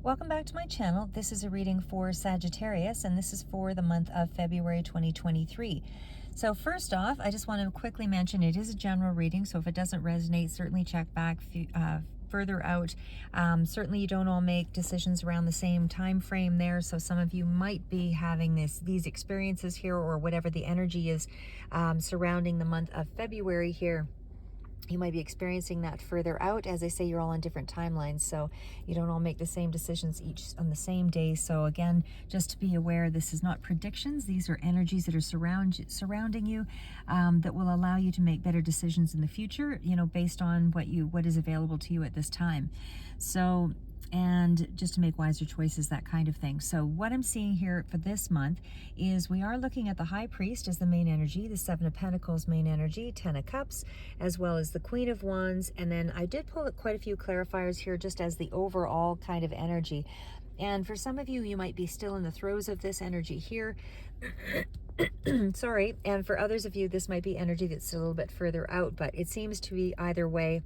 Welcome back to my channel. This is a reading for Sagittarius, and this is for the month of February 2023. So first off, I just want to quickly mention it is a general reading, so if it doesn't resonate, certainly check back further out. Certainly you don't all make decisions around the same time frame there, so some of you might be having these experiences here, or whatever the energy is surrounding the month of February here. You might be experiencing that further out. As I say, you're all on different timelines, so you don't all make the same decisions each on the same day. So again, just to be aware, this is not predictions. These are energies that are surrounding you, that will allow you to make better decisions in the future, based on what is available to you at this time. So, and just to make wiser choices, that kind of thing. So what I'm seeing here for this month is we are looking at the High Priest as the main energy, the Seven of Pentacles main energy, Ten of Cups, as well as the Queen of Wands. And then I did pull quite a few clarifiers here just as the overall kind of energy. And for some of you, you might be still in the throes of this energy here. Sorry. And for others of you, this might be energy that's a little bit further out, but it seems to be either way.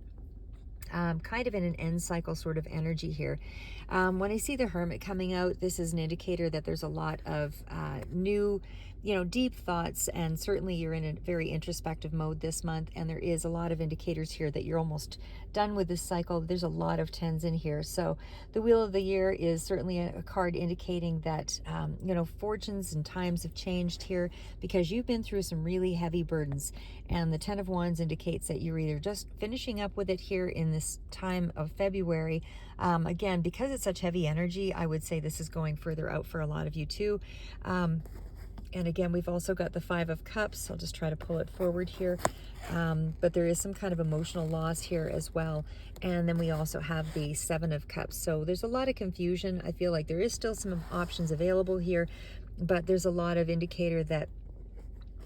Kind of in an end cycle sort of energy here. When I see the Hermit coming out, this is an indicator that there's a lot of new, deep thoughts, and certainly you're in a very introspective mode this month, and there is a lot of indicators here that you're almost done with this cycle. There's a lot of tens in here. So the Wheel of the Year is certainly a card indicating that, fortunes and times have changed here because you've been through some really heavy burdens. And the Ten of Wands indicates that you're either just finishing up with it here in this time of February. Again, because it's such heavy energy, I would say this is going further out for a lot of you too. And again, we've also got the Five of Cups. I'll just try to pull it forward here. But there is some kind of emotional loss here as well. And then we also have the Seven of Cups. So there's a lot of confusion. I feel like there is still some options available here, but there's a lot of indicator that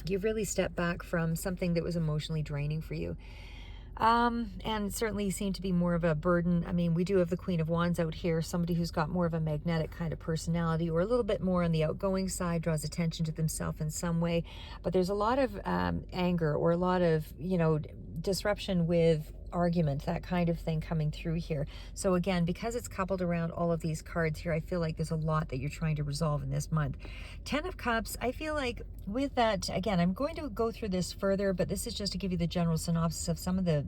you've really stepped back from something that was emotionally draining for you. And certainly seem to be more of a burden. I mean, we do have the Queen of Wands out here, somebody who's got more of a magnetic kind of personality, or a little bit more on the outgoing side, draws attention to themselves in some way. But there's a lot of anger, or a lot of, disruption with argument, that kind of thing coming through here. So again, because it's coupled around all of these cards here, I feel like there's a lot that you're trying to resolve in this month. Ten of Cups, I feel like with that, again, I'm going to go through this further, but this is just to give you the general synopsis of some of the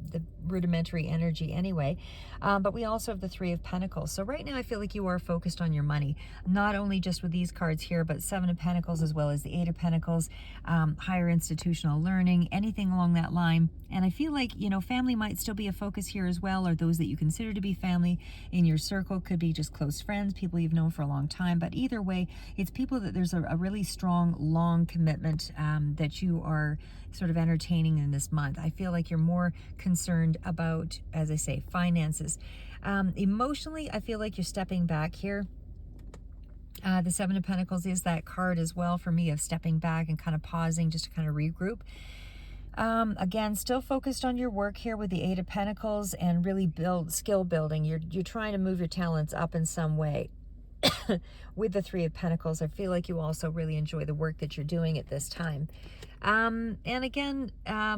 rudimentary energy anyway. But we also have the Three of Pentacles. So right now I feel like you are focused on your money, not only just with these cards here, but Seven of Pentacles as well as the Eight of Pentacles, higher institutional learning, anything along that line. And I feel like, family might still be a focus here as well, or those that you consider to be family in your circle. Could be just close friends, people you've known for a long time. But either way, it's people that there's a really strong, long commitment that you are sort of entertaining in this month. I feel like you're more concerned about, as I say, finances. Emotionally, I feel like you're stepping back here. The Seven of Pentacles is that card as well for me, of stepping back and kind of pausing just to kind of regroup. Again, still focused on your work here with the Eight of Pentacles, and really skill building. You're trying to move your talents up in some way. With the Three of Pentacles, I feel like you also really enjoy the work that you're doing at this time. And again,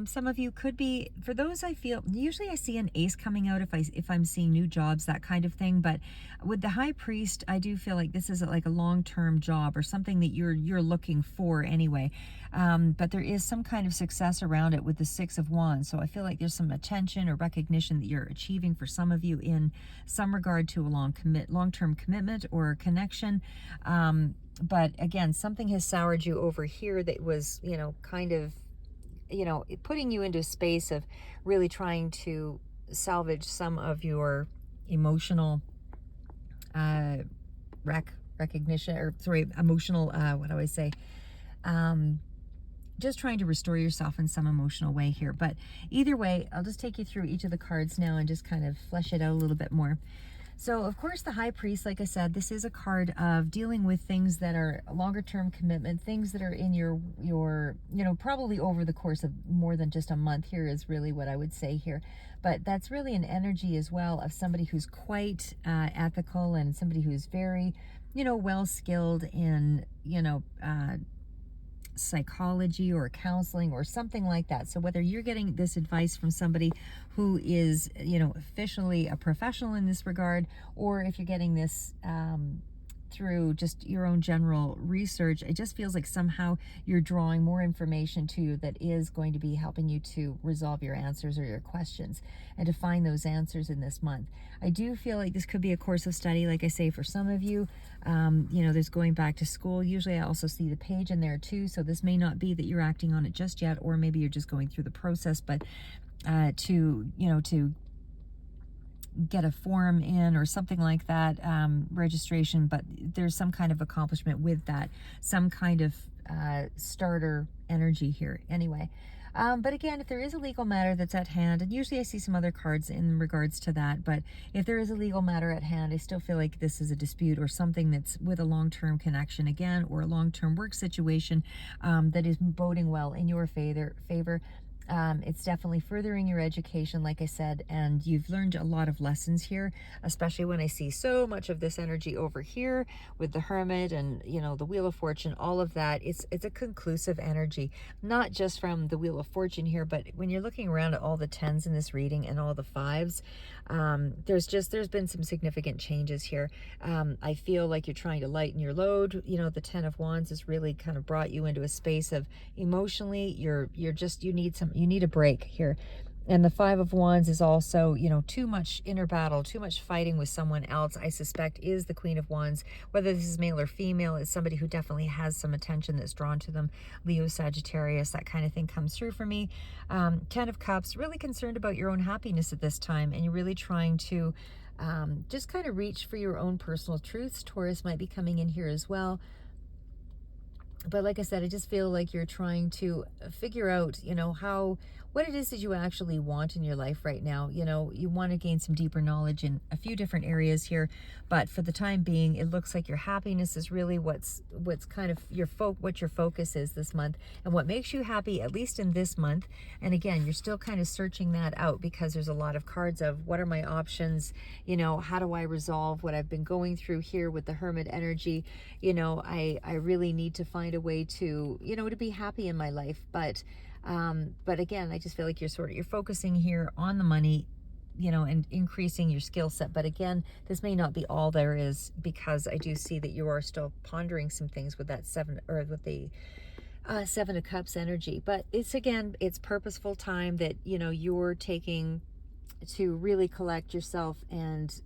some of you could be, for those, I feel usually I see an ace coming out if I'm seeing new jobs, that kind of thing. But with the High Priest, I do feel like this is like a long-term job, or something that you're looking for anyway. But there is some kind of success around it with the Six of Wands. So I feel like there's some attention or recognition that you're achieving for some of you in some regard to a long-term commitment or connection. But again, something has soured you over here that was, kind of, putting you into a space of really trying to salvage some of your emotional recognition, or sorry, emotional, what do I say? Just trying to restore yourself in some emotional way here. But either way, I'll just take you through each of the cards now and just kind of flesh it out a little bit more. So, of course, the High Priest, like I said, this is a card of dealing with things that are longer-term commitment, things that are in your probably over the course of more than just a month here is really what I would say here. But that's really an energy as well of somebody who's quite ethical, and somebody who's very, well-skilled in, psychology or counseling or something like that. So whether you're getting this advice from somebody who is, officially a professional in this regard, or if you're getting this through just your own general research, it just feels like somehow you're drawing more information to you that is going to be helping you to resolve your answers or your questions and to find those answers in this month. I do feel like this could be a course of study, like I say, for some of you. There's going back to school. Usually I also see the page in there too, so this may not be that you're acting on it just yet, or maybe you're just going through the process, but to get a form in or something like that, registration, but there's some kind of accomplishment with that, some kind of starter energy here anyway. But again, if there is a legal matter that's at hand, and usually I see some other cards in regards to that, but if there is a legal matter at hand, I still feel like this is a dispute or something that's with a long-term connection again, or a long-term work situation that is boding well in your favor. It's definitely furthering your education, like I said, and you've learned a lot of lessons here, especially when I see so much of this energy over here with the Hermit and, the Wheel of Fortune, all of that. It's a conclusive energy, not just from the Wheel of Fortune here, but when you're looking around at all the 10s in this reading and all the 5s, there's been some significant changes here. I feel like you're trying to lighten your load. The 10 of Wands has really kind of brought you into a space of emotionally, you need a break here. And the 5 of Wands is also, too much inner battle, too much fighting with someone else, I suspect, is the Queen of Wands. Whether this is male or female, it's somebody who definitely has some attention that's drawn to them. Leo, Sagittarius, that kind of thing comes through for me. 10 of Cups, really concerned about your own happiness at this time, and you're really trying to just kind of reach for your own personal truths. Taurus might be coming in here as well. But like I said, I just feel like you're trying to figure out, what it is that you actually want in your life right now. You want to gain some deeper knowledge in a few different areas here, but for the time being, it looks like your happiness is really what's kind of what your focus is this month, and what makes you happy, at least in this month. And again, you're still kind of searching that out, because there's a lot of cards of what are my options, how do I resolve what I've been going through here with the Hermit energy. I really need to find a way to, to be happy in my life. But again, I just feel like you're focusing here on the money, and increasing your skill set. But again, this may not be all there is, because I do see that you are still pondering some things with that 7, or with the 7 of Cups energy. But it's purposeful time that, you're taking to really collect yourself and,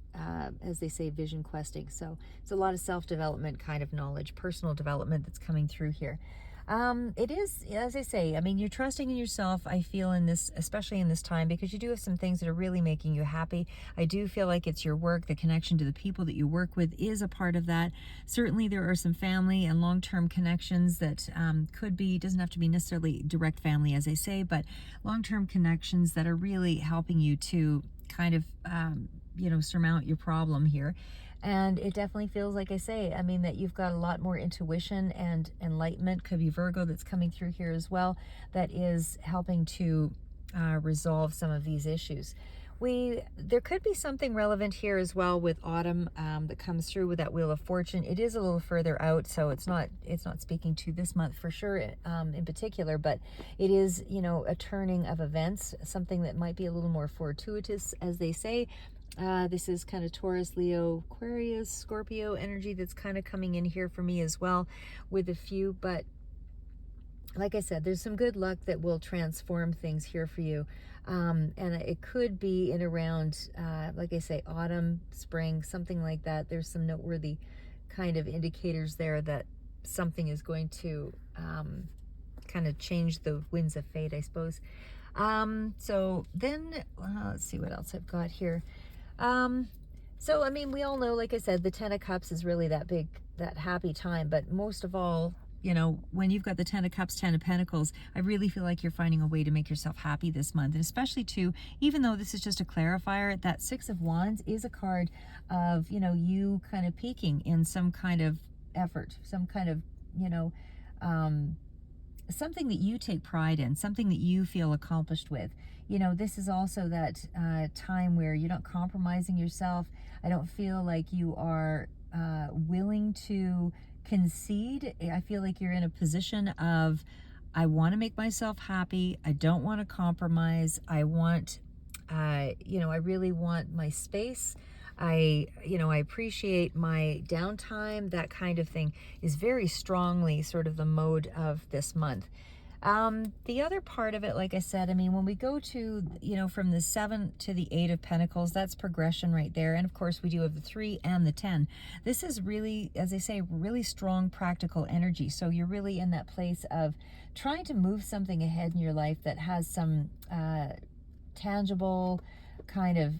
as they say, vision questing. So it's a lot of self-development kind of knowledge, personal development that's coming through here. It is, as I say, you're trusting in yourself, I feel, in this, especially in this time, because you do have some things that are really making you happy. I do feel like it's your work, the connection to the people that you work with is a part of that. Certainly there are some family and long-term connections that doesn't have to be necessarily direct family, as I say, but long-term connections that are really helping you to kind of, surmount your problem here. And it definitely feels, like I say, that you've got a lot more intuition and enlightenment. Could be Virgo that's coming through here as well, that is helping to resolve some of these issues. There could be something relevant here as well with autumn that comes through with that Wheel of Fortune. It is a little further out, so it's not speaking to this month for sure, in particular, but it is, a turning of events, something that might be a little more fortuitous, as they say. This is kind of Taurus, Leo, Aquarius, Scorpio energy that's kind of coming in here for me as well, with a few. But like I said, there's some good luck that will transform things here for you. And it could be in around, like I say, autumn, spring, something like that. There's some noteworthy kind of indicators there that something is going to kind of change the winds of fate, I suppose. So then, let's see what else I've got here. So, we all know, like I said, the 10 of Cups is really that happy time, but most of all, when you've got the 10 of Cups, 10 of Pentacles, I really feel like you're finding a way to make yourself happy this month. And especially too, even though this is just a clarifier, that 6 of Wands is a card of, you kind of peaking in some kind of effort, some kind of, something that you take pride in, something that you feel accomplished with. This is also that time where you're not compromising yourself. I don't feel like you are willing to concede. I feel like you're in a position of, I want to make myself happy. I don't want to compromise. I want, I really want my space. I appreciate my downtime. That kind of thing is very strongly sort of the mode of this month. The other part of it, like I said, I mean, when we go to, from the 7 to the 8 of Pentacles, that's progression right there. And of course, we do have the 3 and the 10. This is really, as I say, really strong practical energy. So you're really in that place of trying to move something ahead in your life that has some tangible kind of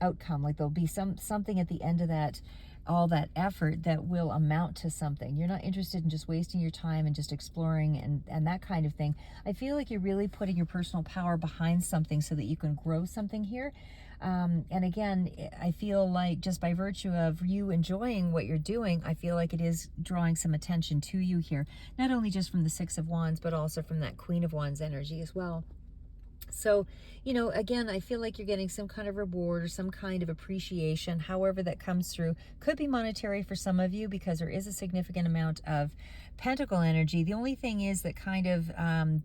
outcome. Like there'll be something at the end of that, all that effort that will amount to something. You're not interested in just wasting your time and just exploring and that kind of thing. I feel like you're really putting your personal power behind something so that you can grow something here. And again, I feel like just by virtue of you enjoying what you're doing, I feel like it is drawing some attention to you here, not only just from the 6 of Wands, but also from that Queen of Wands energy as well. So, again, I feel like you're getting some kind of reward or some kind of appreciation, however that comes through. Could be monetary for some of you because there is a significant amount of pentacle energy. The only thing is that kind of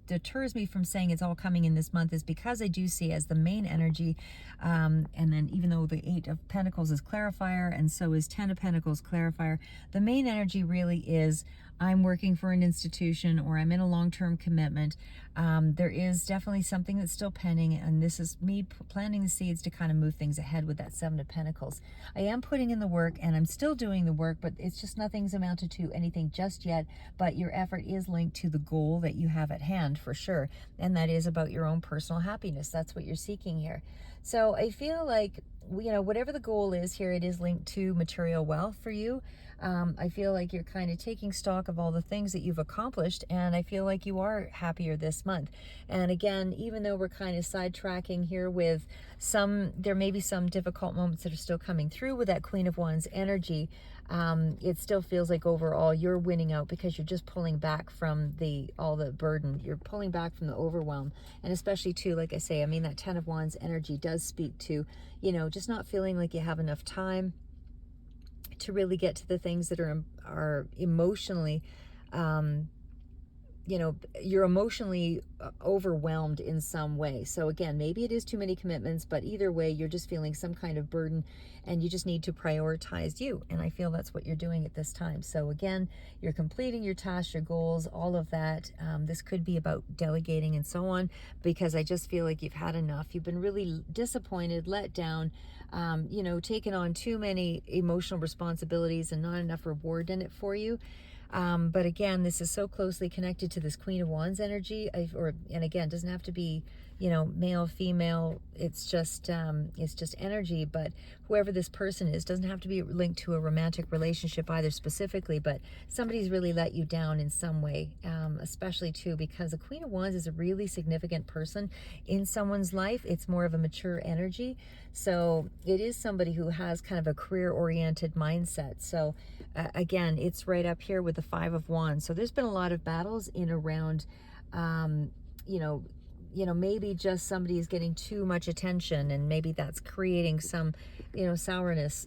deters me from saying it's all coming in this month is because I do see as the main energy, and then even though the 8 of Pentacles is clarifier and so is 10 of Pentacles clarifier, the main energy really is I'm working for an institution or I'm in a long-term commitment. There is definitely something that's still pending, and this is me planting the seeds to kind of move things ahead with that 7 of Pentacles. I am putting in the work and I'm still doing the work, but it's just nothing's amounted to anything just yet. But your effort is linked to the goal that you have at hand for sure. And that is about your own personal happiness. That's what you're seeking here. So I feel like, whatever the goal is here, it is linked to material wealth for you. I feel like you're kind of taking stock of all the things that you've accomplished, and I feel like you are happier this month. And again, even though we're kind of sidetracking here with there may be some difficult moments that are still coming through with that Queen of Wands energy, it still feels like overall you're winning out because you're just pulling back from all the burden. You're pulling back from the overwhelm. And especially too, like I say, I mean, that 10 of Wands energy does speak to, just not feeling like you have enough time to really get to the things that are emotionally, you're emotionally overwhelmed in some way. So again, maybe it is too many commitments, but either way, you're just feeling some kind of burden and you just need to prioritize you. And I feel that's what you're doing at this time. So again, you're completing your tasks, your goals, all of that. This could be about delegating and so on, because I just feel like you've had enough. You've been really disappointed, let down, taken on too many emotional responsibilities and not enough reward in it for you. But again, this is so closely connected to this Queen of Wands energy, and again, doesn't have to be, male, female. It's just energy. But whoever this person is doesn't have to be linked to a romantic relationship either specifically, but somebody's really let you down in some way, especially too, because the Queen of Wands is a really significant person in someone's life. It's more of a mature energy. So it is somebody who has kind of a career-oriented mindset. So again, it's right up here with the 5 of Wands. So there's been a lot of battles in around, maybe just somebody is getting too much attention, and maybe that's creating some, sourness.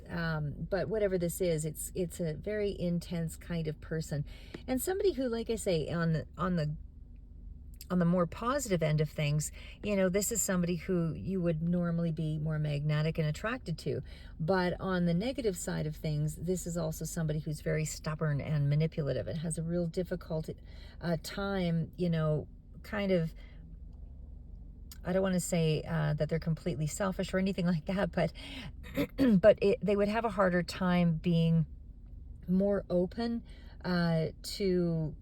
But whatever this is, it's a very intense kind of person, and somebody who, like I say, on the more positive end of things, this is somebody who you would normally be more magnetic and attracted to. But on the negative side of things, this is also somebody who's very stubborn and manipulative and has a real difficult time, kind of, I don't want to say that they're completely selfish or anything like that, but they would have a harder time being more open to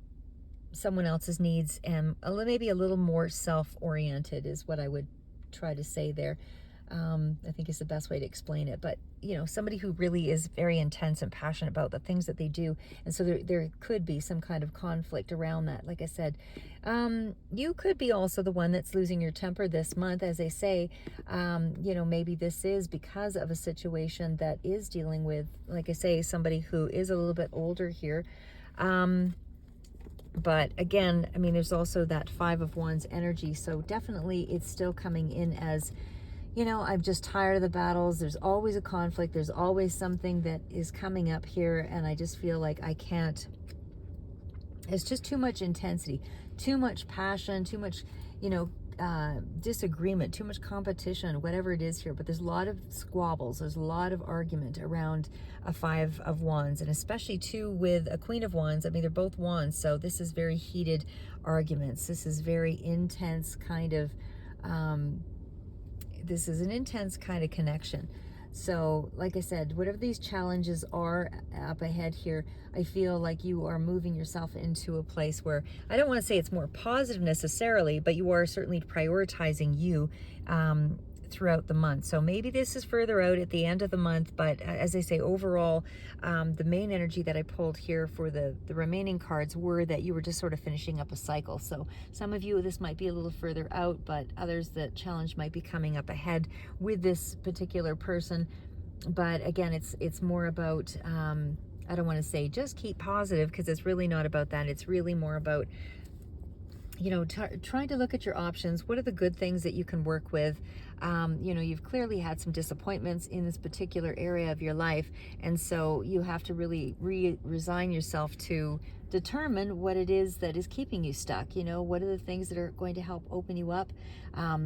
someone else's needs, and maybe a little more self-oriented is what I would try to say there. I think is the best way to explain it. But somebody who really is very intense and passionate about the things that they do, and so there could be some kind of conflict around that. Like I said, you could be also the one that's losing your temper this month, as they say. Maybe this is because of a situation that is dealing with, like I say, somebody who is a little bit older here. But again, I mean, there's also that 5 of Wands energy. So definitely it's still coming in as, I'm just tired of the battles. There's always a conflict. There's always something that is coming up here. And I just feel like I can't, it's just too much intensity, too much passion, too much, disagreement, too much competition, whatever it is here. But there's a lot of squabbles. There's a lot of argument around a Five of Wands, and especially too with a Queen of Wands. I mean, they're both wands. So this is very heated arguments. This is very intense kind of, this is an intense kind of connection. So like I said, whatever these challenges are up ahead here, I feel like you are moving yourself into a place where, I don't want to say it's more positive necessarily, but you are certainly prioritizing you throughout the month. So maybe this is further out at the end of the month, but as I say, overall, the main energy that I pulled here for the remaining cards were that you were just sort of finishing up a cycle. So some of you, this might be a little further out, but others, the challenge might be coming up ahead with this particular person. But again, it's more about, I don't want to say just keep positive, because it's really not about that. It's really more about, trying to look at your options. What are the good things that you can work with? You've clearly had some disappointments in this particular area of your life. And so you have to really resign yourself to determine what it is that is keeping you stuck. What are the things that are going to help open you up?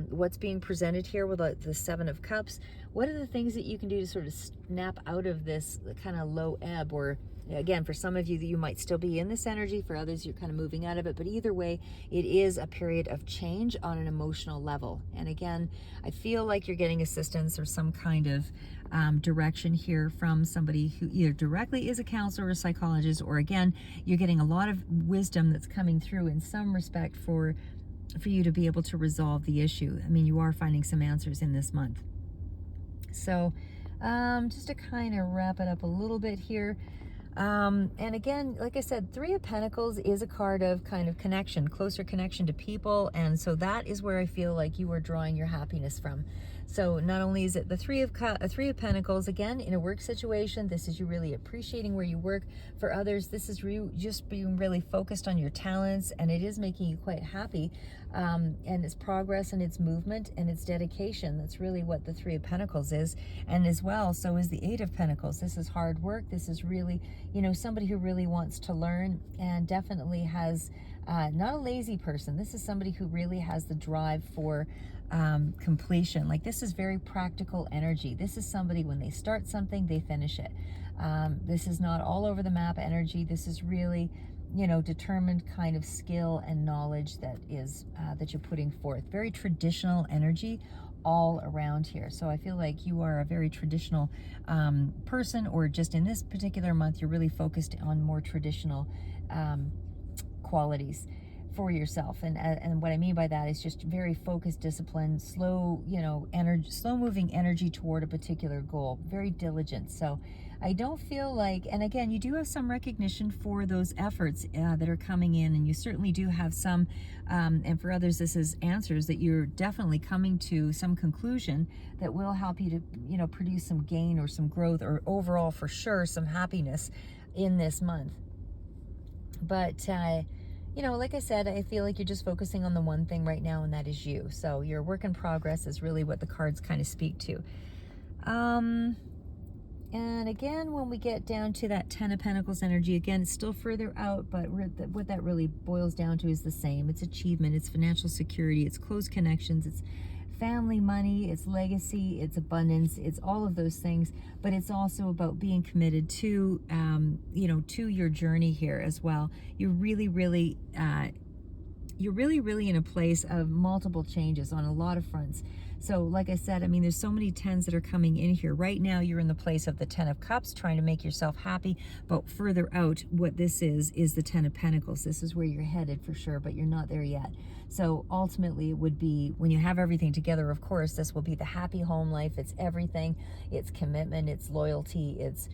What's being presented here with the Seven of Cups? What are the things that you can do to sort of snap out of this kind of low ebb? Or again, for some of you, that you might still be in this energy. For others, you're kind of moving out of it. But either way, it is a period of change on an emotional level. And again, I feel like you're getting assistance or some kind of direction here from somebody who either directly is a counselor or a psychologist, or again, you're getting a lot of wisdom that's coming through in some respect for you to be able to resolve the issue. I mean, you are finding some answers in this month. So just to kind of wrap it up a little bit here, and again, like I said, Three of Pentacles is a card of kind of connection, closer connection to people. And so that is where I feel like you are drawing your happiness from. So not only is it the Three of Pentacles, again, in a work situation, this is you really appreciating where you work. For others, this is you just being really focused on your talents, and it is making you quite happy. And it's progress and it's movement and it's dedication. That's really what the Three of Pentacles is. And as well, so is the Eight of Pentacles. This is hard work. This is really, somebody who really wants to learn, and definitely has, not a lazy person. This is somebody who really has the drive for completion. Like, this is very practical energy. This is somebody, when they start something, they finish it. This is not all over the map energy. This is really, determined kind of skill and knowledge that is that you're putting forth. Very traditional energy all around here. So I feel like you are a very traditional person, or just in this particular month, you're really focused on more traditional qualities for yourself. And what I mean by that is just very focused, disciplined, slow, slow moving energy toward a particular goal, very diligent. So I don't feel like, and again, you do have some recognition for those efforts that are coming in, and you certainly do have some, and for others, this is answers that you're definitely coming to some conclusion that will help you to, produce some gain or some growth, or overall, for sure, some happiness in this month. But, like I said, I feel like you're just focusing on the one thing right now, and that is you. So your work in progress is really what the cards kind of speak to. And again, when we get down to that Ten of Pentacles energy, again, it's still further out, but what that really boils down to is the same. It's achievement, it's financial security, it's close connections, it's family, money, it's legacy, it's abundance, it's all of those things. But it's also about being committed to, to your journey here as well. You're really, really in a place of multiple changes on a lot of fronts. So like I said, I mean, there's so many tens that are coming in here. Right now, you're in the place of the Ten of Cups, trying to make yourself happy. But further out, what this is the Ten of Pentacles. This is where you're headed for sure, but you're not there yet. So ultimately, it would be, when you have everything together, of course, this will be the happy home life. It's everything. It's commitment. It's loyalty. It's,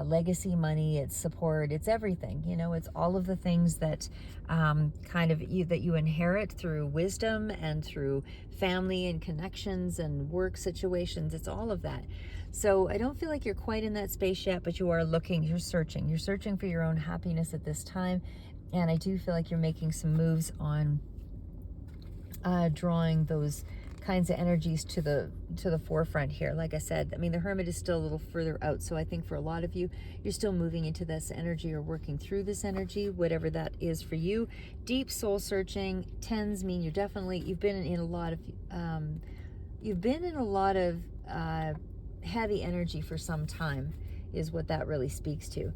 legacy, money. It's support. It's everything. It's all of the things that that you inherit through wisdom and through family and connections and work situations. It's all of that. So I don't feel like you're quite in that space yet, but you are looking, you're searching for your own happiness at this time. And I do feel like you're making some moves on drawing those kinds of energies to the forefront here. Like I said, I mean, the Hermit is still a little further out, so I think for a lot of you, you're still moving into this energy or working through this energy, whatever that is for you. Deep soul searching. Tens mean you've been in a lot of heavy energy for some time, is what that really speaks to.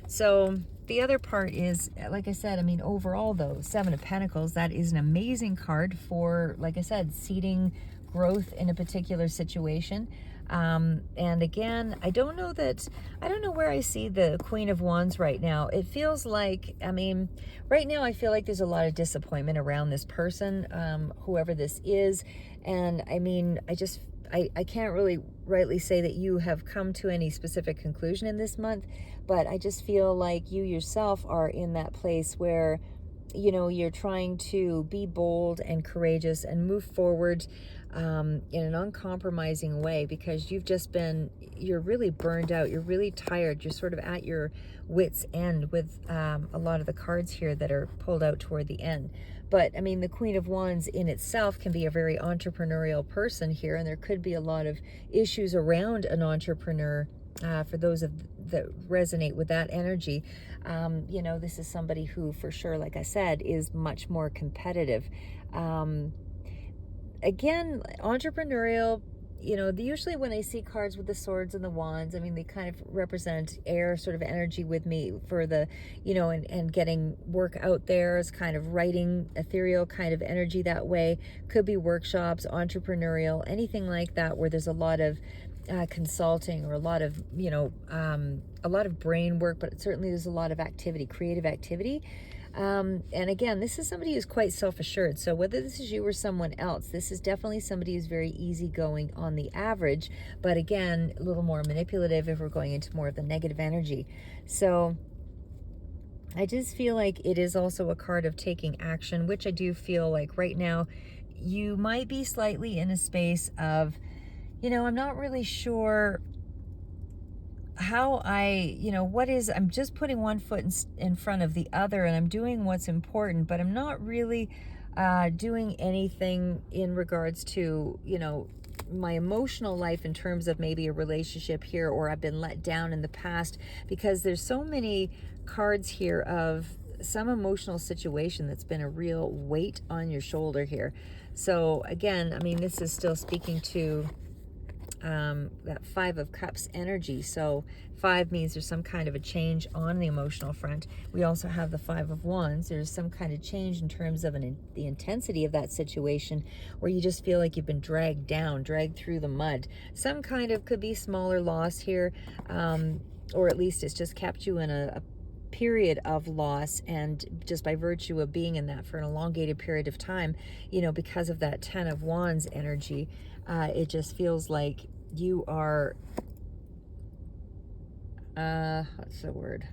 So the other part is, like I said, I mean, overall though, Seven of Pentacles, that is an amazing card for, like I said, seeding growth in a particular situation. And again, I don't know where I see the Queen of Wands right now. It feels like, I mean, right now I feel like there's a lot of disappointment around this person, whoever this is. And I mean, I can't really rightly say that you have come to any specific conclusion in this month, but I just feel like you yourself are in that place where, you know, you're trying to be bold and courageous and move forward in an uncompromising way, because you're really burned out, you're really tired, you're sort of at your wit's end with a lot of the cards here that are pulled out toward the end. But I mean, the Queen of Wands in itself can be a very entrepreneurial person here, and there could be a lot of issues around an entrepreneur for those that resonate with that energy. You know, this is somebody who, for sure, like I said, is much more competitive. Again, entrepreneurial, you know, usually when I see cards with the swords and the wands, I mean, they kind of represent air sort of energy with me for the, you know, and getting work out there is kind of writing, ethereal kind of energy that way. Could be workshops, entrepreneurial, anything like that, where there's a lot of consulting or a lot of, you know, a lot of brain work, but certainly there's a lot of activity, creative activity. And again, this is somebody who's quite self-assured. So whether this is you or someone else, this is definitely somebody who's very easygoing on the average, but again, a little more manipulative if we're going into more of the negative energy. So I just feel like it is also a card of taking action, which I do feel like right now you might be slightly in a space of, you know, I'm not really sure how I'm just putting one foot in front of the other, and I'm doing what's important, but I'm not really doing anything in regards to, you know, my emotional life in terms of maybe a relationship here, or I've been let down in the past, because there's so many cards here of some emotional situation that's been a real weight on your shoulder here. So again, I mean, this is still speaking to that Five of Cups energy. So 5 means there's some kind of a change on the emotional front. We also have the Five of Wands. There's some kind of change in terms of the intensity of that situation, where you just feel like you've been dragged down, dragged through the mud. Some kind of, could be smaller loss here, or at least it's just kept you in a period of loss, and just by virtue of being in that for an elongated period of time, you know, because of that Ten of Wands energy, it just feels like you are, what's the word?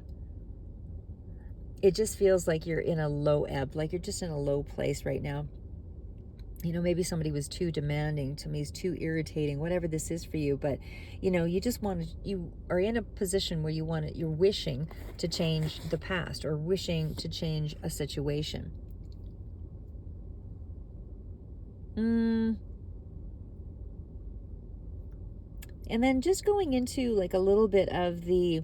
It just feels like you're in a low ebb, like you're just in a low place right now. You know, maybe somebody was too demanding to me, is too irritating, whatever this is for you. But, you know, you are in a position where you're wishing to change the past, or wishing to change a situation. And then just going into like a little bit of the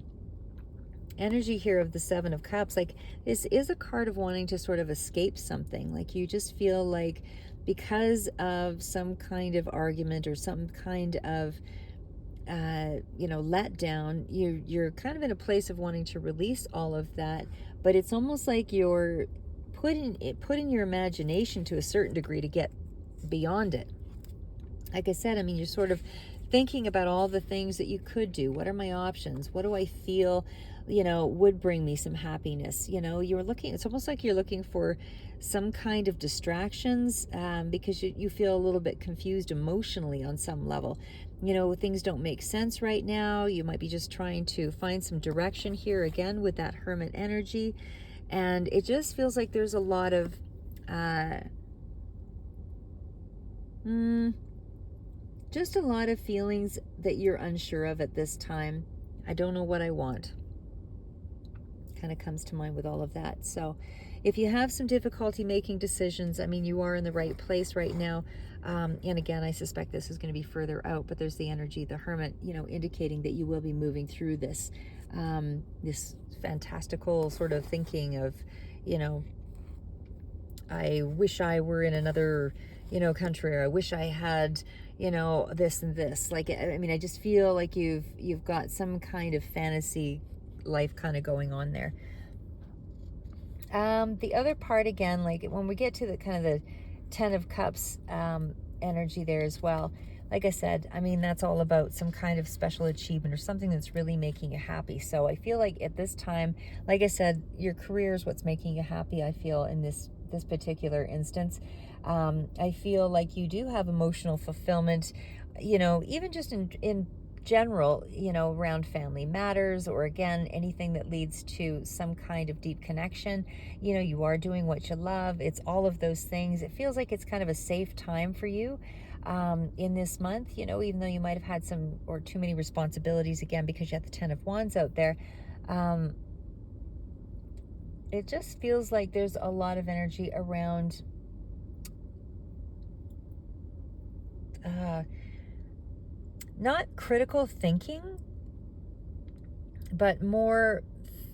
energy here of the Seven of Cups, like this is a card of wanting to sort of escape something. Like you just feel like because of some kind of argument or some kind of you know, letdown, you're kind of in a place of wanting to release all of that, but it's almost like you're putting your imagination to a certain degree to get beyond it. Like I said, I mean, you're sort of thinking about all the things that you could do. What are my options? What do I feel, you know, would bring me some happiness? You know, it's almost like you're looking for some kind of distractions, because you feel a little bit confused emotionally on some level. You know, things don't make sense right now. You might be just trying to find some direction here, again, with that Hermit energy. And it just feels like there's a lot of, just a lot of feelings that you're unsure of at this time. I don't know what I want. Kind of comes to mind with all of that. So if you have some difficulty making decisions, I mean, you are in the right place right now. And again, I suspect this is going to be further out, but there's the energy, the Hermit, you know, indicating that you will be moving through this, this fantastical sort of thinking of, you know, I wish I were in another, you know, country, or I wish I had, you know, this and this. Like, I mean, I just feel like you've got some kind of fantasy life kind of going on there. The other part, again, like when we get to the kind of the Ten of Cups energy there as well, like I said, I mean, that's all about some kind of special achievement or something that's really making you happy. So I feel like at this time, like I said, your career is what's making you happy, I feel, in this particular instance. I feel like you do have emotional fulfillment, you know, even just in general, you know, around family matters, or again, anything that leads to some kind of deep connection. You know, you are doing what you love. It's all of those things. It feels like it's kind of a safe time for you in this month, you know, even though you might have had some or too many responsibilities, again, because you have the Ten of Wands out there. It just feels like there's a lot of energy around not critical thinking, but more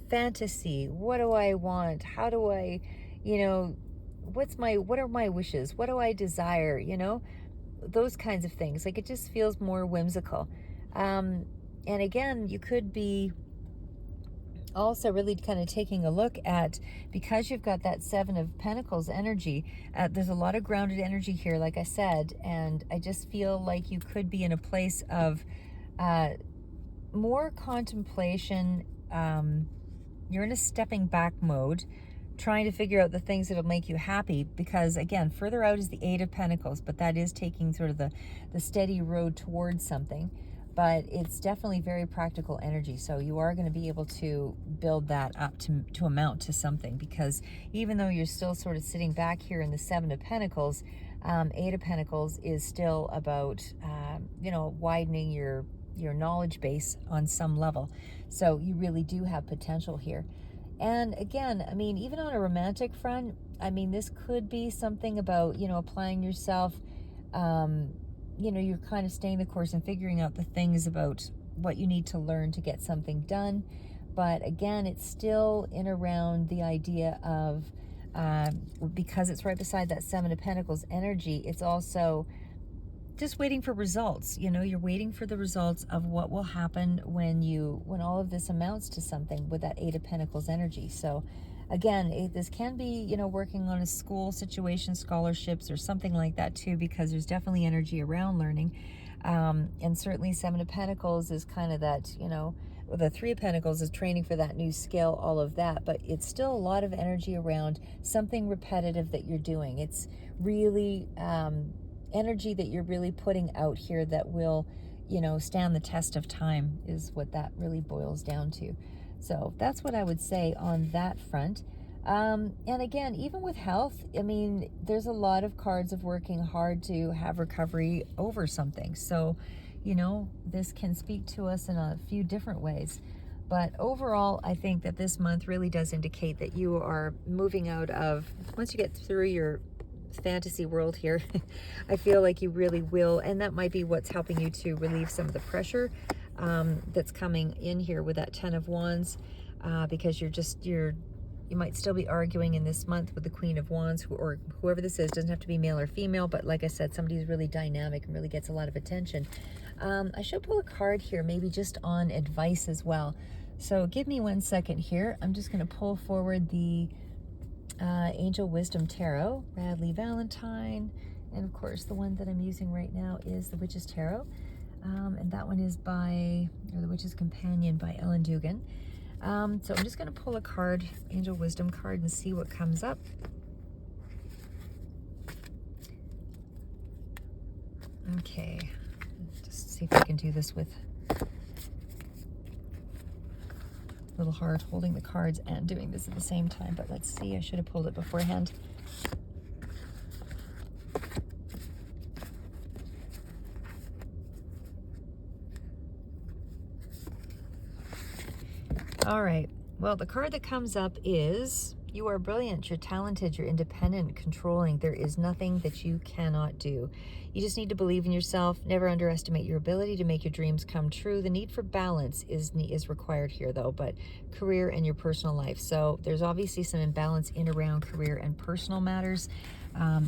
fantasy. What do I want? How do I, you know, what are my wishes? What do I desire? You know, those kinds of things. Like, it just feels more whimsical. And again, you could be also really kind of taking a look at, because you've got that Seven of Pentacles energy, there's a lot of grounded energy here, like I said, and I just feel like you could be in a place of more contemplation. You're in a stepping back mode, trying to figure out the things that'll make you happy, because again, further out is the Eight of Pentacles, but that is taking sort of the steady road towards something. But it's definitely very practical energy. So you are going to be able to build that up to amount to something, because even though you're still sort of sitting back here in the Seven of Pentacles, Eight of Pentacles is still about, you know, widening your knowledge base on some level. So you really do have potential here. And again, I mean, even on a romantic front, I mean, this could be something about, you know, applying yourself, you know, you're kind of staying the course and figuring out the things about what you need to learn to get something done. But again, it's still in around the idea of, because it's right beside that Seven of Pentacles energy, it's also just waiting for results. You know, you're waiting for the results of what will happen when all of this amounts to something with that Eight of Pentacles energy. So again, this can be, you know, working on a school situation, scholarships, or something like that too, because there's definitely energy around learning. And certainly Seven of Pentacles is kind of that, you know, the Three of Pentacles is training for that new skill, all of that, but it's still a lot of energy around something repetitive that you're doing. It's really energy that you're really putting out here that will, you know, stand the test of time, is what that really boils down to. So that's what I would say on that front. And again, even with health, I mean, there's a lot of cards of working hard to have recovery over something. So, you know, this can speak to us in a few different ways. But overall, I think that this month really does indicate that you are moving out of, once you get through your fantasy world here, I feel like you really will, and that might be what's helping you to relieve some of the pressure that's coming in here with that Ten of Wands, because you might still be arguing in this month with the Queen of Wands, or whoever this is. Doesn't have to be male or female, but like I said, somebody who's really dynamic and really gets a lot of attention. I should pull a card here, maybe just on advice as well. So give me 1 second here. I'm just going to pull forward the Angel Wisdom Tarot, Bradley Valentine, and of course the one that I'm using right now is the Witch's Tarot, and that one is the Witch's Companion by Ellen Dugan. So I'm just going to pull a card, Angel Wisdom card, and see what comes up. Okay, just see if I can do this with a little hard holding the cards and doing this at the same time, but let's see. I should have pulled it beforehand. All right, well, the card that comes up is You are brilliant, you're talented, you're independent, controlling. There is nothing that you cannot do. You just need to believe in yourself. Never underestimate your ability to make your dreams come true. The need for balance is required here, though, but career and your personal life. So there's obviously some imbalance in around career and personal matters,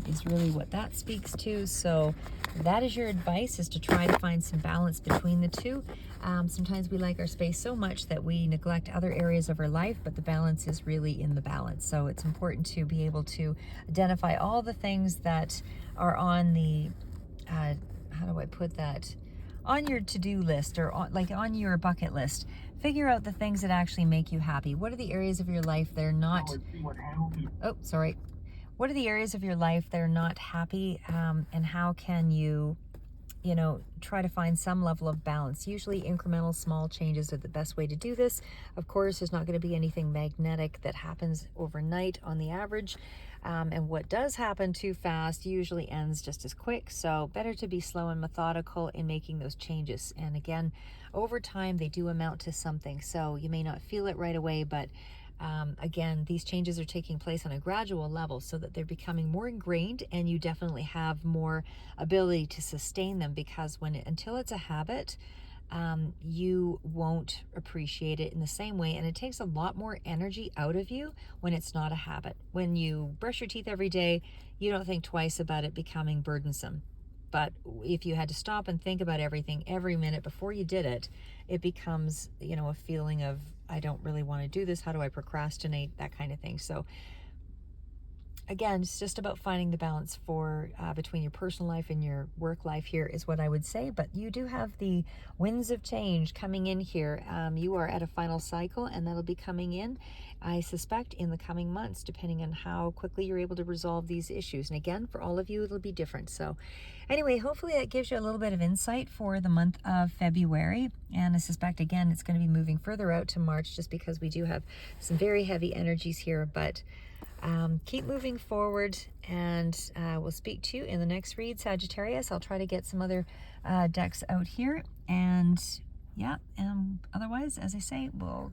is really what that speaks to. So that is your advice, is to try to find some balance between the two. Sometimes we like our space so much that we neglect other areas of our life, but the balance is really in the balance. So it's important to be able to identify all the things that are on the, how do I put that? On your to-do list, or on your bucket list. Figure out the things that actually make you happy. What are the areas of your life that are not, oh, sorry. What are the areas of your life that are not happy, and how can you try to find some level of balance? Usually incremental small changes are the best way to do this. Of course, there's not going to be anything magnetic that happens overnight on the average. And what does happen too fast usually ends just as quick. So better to be slow and methodical in making those changes. And again, over time, they do amount to something. So you may not feel it right away, but again, these changes are taking place on a gradual level so that they're becoming more ingrained, and you definitely have more ability to sustain them, because until it's a habit, you won't appreciate it in the same way. And it takes a lot more energy out of you when it's not a habit. When you brush your teeth every day, you don't think twice about it becoming burdensome. But if you had to stop and think about everything every minute before you did it, it becomes, a feeling of, I don't really want to do this. How do I procrastinate? That kind of thing. So again, it's just about finding the balance for between your personal life and your work life here, is what I would say. But you do have the winds of change coming in here. You are at a final cycle, and that'll be coming in, I suspect, in the coming months, depending on how quickly you're able to resolve these issues. And again, for all of you, it'll be different. So anyway, hopefully that gives you a little bit of insight for the month of February. And I suspect, again, it's going to be moving further out to March, just because we do have some very heavy energies here. But keep moving forward, and we'll speak to you in the next read, Sagittarius. I'll try to get some other decks out here, and yeah, otherwise, as I say, we'll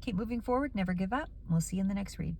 keep moving forward, never give up. We'll see you in the next read.